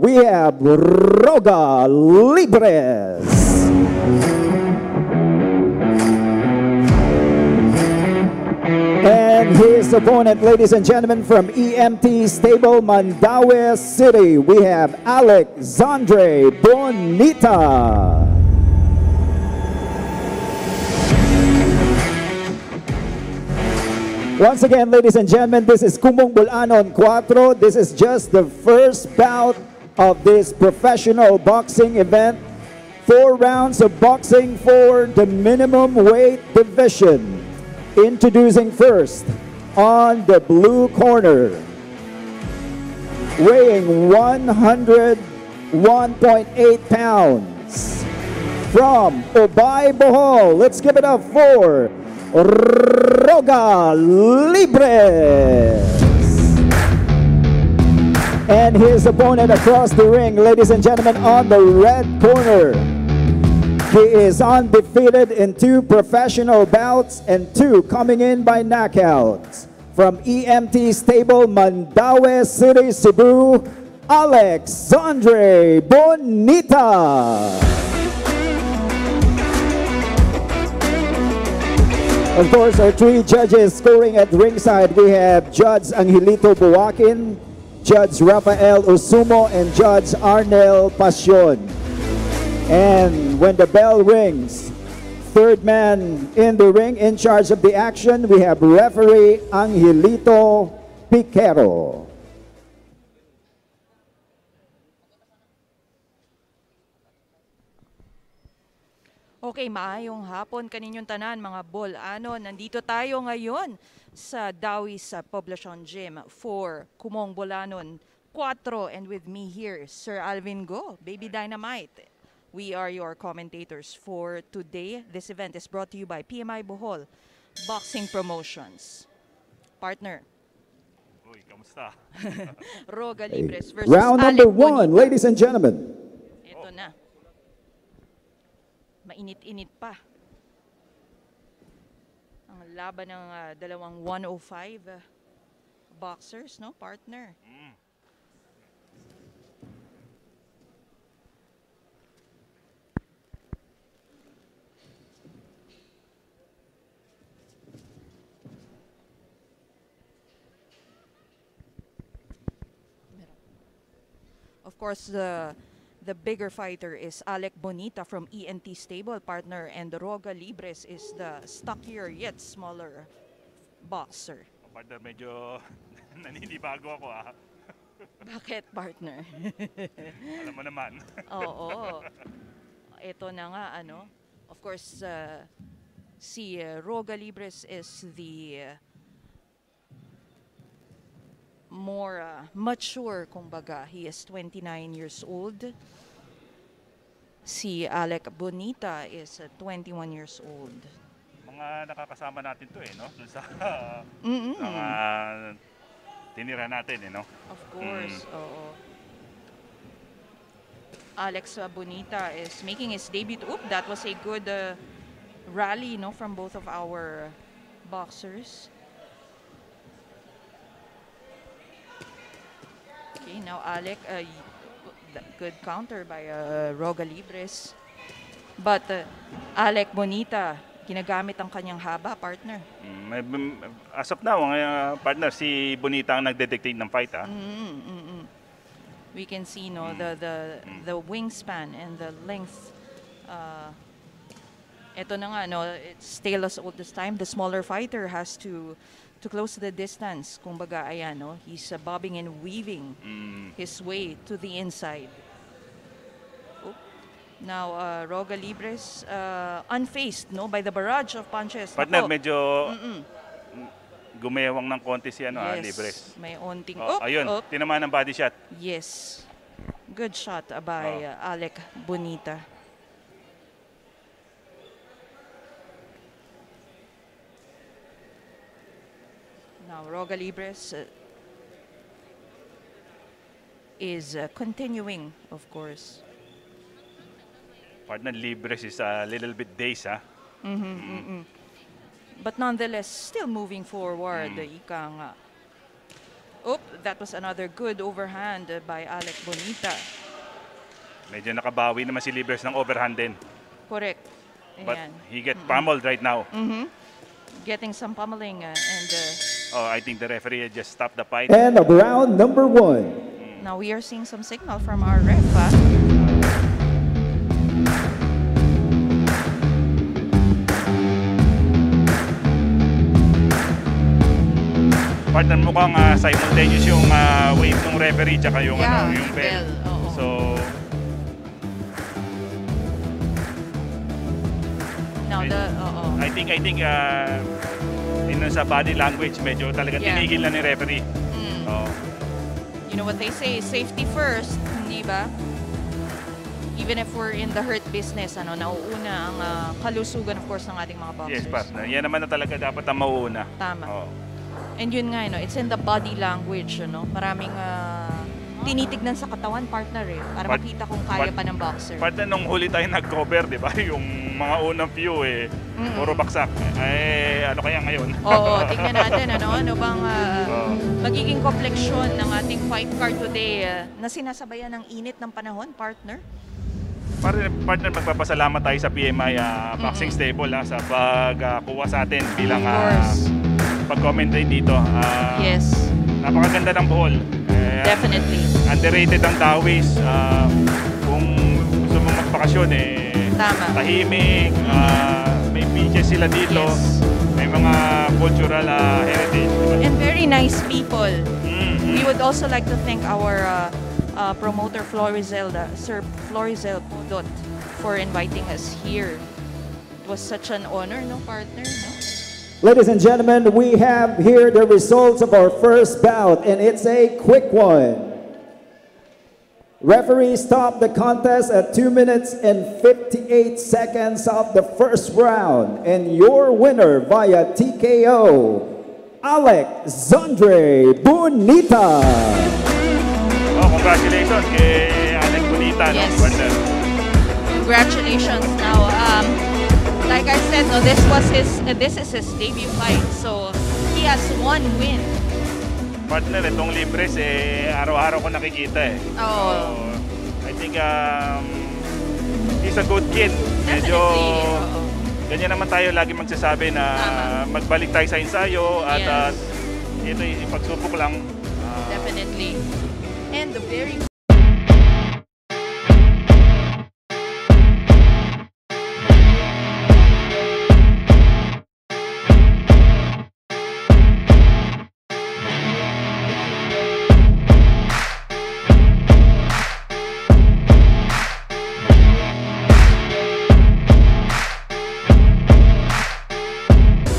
we have Roga Libres. And his opponent, ladies and gentlemen, from EMT Stable, Mandaue City, we have Alexandre Bonita. Once again, ladies and gentlemen, this is Kumong Bulanon 4. This is just the first bout of this professional boxing event. 4 rounds of boxing for the minimum weight division. Introducing first on the blue corner, weighing 101.8 pounds, from Ubay, Bohol. Let's give it up for Roga Libres. And his opponent across the ring, ladies and gentlemen, on the red corner. He is undefeated in 2 professional bouts and 2 coming in by knockouts. From EMT Stable, Mandaue City, Cebu, Alexandre Bonita. Of course, our 3 judges scoring at ringside. We have Judge Angelito Buakin, Judge Rafael Usumo, and Judge Arnel Pasion. And when the bell rings, 3rd man in the ring in charge of the action, we have referee Angelito Piquero. Okay, maayong hapon kaninyong tanan mga Bulanon. Nandito tayo ngayon sa Dawis Poblacion Gym for Kumong Bulanon 4, and with me here, Sir Alvin Go, Baby Dynamite. We are your commentators for today. This event is brought to you by PMI Bohol Boxing Promotions. Partner. Uy, kamusta? Roga Libres versus Round number Alec 1, Bonita. ladies and gentlemen. Ito na. Mainit-init pa. Ang laban ng dalawang 105 boxers, no, partner? Of course, the bigger fighter is Alec Bonita from ENT Stable, partner, and Roga Libres is the stockier yet smaller boxer. Partner, medyo naninibago ako ah. Bakit, partner? Alam mo naman. Oo. Ito na nga, ano. Of course, si Roga Libres is the more mature, kumbaga. He is 29 years old. Si Alec Bonita is 21 years old. Mga nakakasama natin to eh, no? Dun sa mga tinira natin eh, no? Of course, oo. Alex Bonita is making his debut. Oop, that was a good rally, no, from both of our boxers. Okay, now Alec, good counter by Roga Libres. But Alec Bonita, ginagamit ang kanyang haba, partner. As of now, partner, si Bonita ang nagde-dictate ng fight, ah. We can see, no, the wingspan and the length. Ito na nga, no, it's tale as old this time. The smaller fighter has to close the distance. Kumbaga, ayan, no, he's bobbing and weaving his way to the inside. Now, Roga Libres, unfazed, no, by the barrage of punches. Partner, medyo gumewang ng konti si ano, yes, Libres. may onting, ayun, tinamaan ng body shot. Yes, good shot by Alec Bonita. Now, Roga Libres is continuing, of course. Partner, Libres is a little bit dazed, ha? But nonetheless, still moving forward, ika nga. Oop, that was another good overhand by Alec Bonita. Medyo nakabawi naman si Libres ng overhand din. Correct. But Ayan. he get pummeled right now. Getting some pummeling and Oh, I think the referee just stopped the fight. End of round number 1. now we are seeing some signal from our ref. Partner, mukhang simultaneous yung wave ng referee tsaka yung, yung bell. Oo. So, Now I think yun sa body language, medyo talaga Yeah. tinigil na ni referee. Oh. You know what they say, safety first, hindi ba? Even if we're in the hurt business, nauuna ang kalusugan, of course, ng ating mga boxers. Yes, partner. Yan naman na talaga dapat ang mauuna. Tama. Oh. And yun nga, it's in the body language, Maraming tinitignan sa katawan, partner, para makita kung kaya pa ng boxer. Partner, nung huli tayo nag-cover, di ba? Yung mga unang view, puro baksak. Ano kaya ngayon? Oo, tignan natin, ano bang magiging kompleksyon ng ating fight card today na sinasabayan ng init ng panahon, partner? Partner, magpapasalamat tayo sa PMI Boxing Stable sa pagkuha sa atin bilang pag-commentate dito. Yes. Napakaganda ng buhol. Definitely. Underrated ang Dawis. Kung gusto mong magpakasyon, Tama. tahimik, may beaches sila dito, Yes. may mga cultural heritage. And very nice people. Mm-hmm. We would also like to thank our promoter Florizel, Sir Florizel Podot, for inviting us here. It was such an honor, partner? Ladies and gentlemen, we have here the results of our first bout, and it's a quick one. Referee stopped the contest at 2 minutes and 58 seconds of the first round, and your winner via TKO, Alexandre Bonita. Oh, congratulations kay Alec Bonita, Yes. partner. Congratulations. Now, like I said, this is his debut fight, so he has one win. Partner, itong Libres, araw-araw ko nakikita Oo. So, I think he's a good kid. Medyo, Definitely. Oo. ganyan naman tayo lagi magsasabi na Tama. magbalik tayo sa ensayo at Yes. ito yung pagsubok lang. Definitely. And the very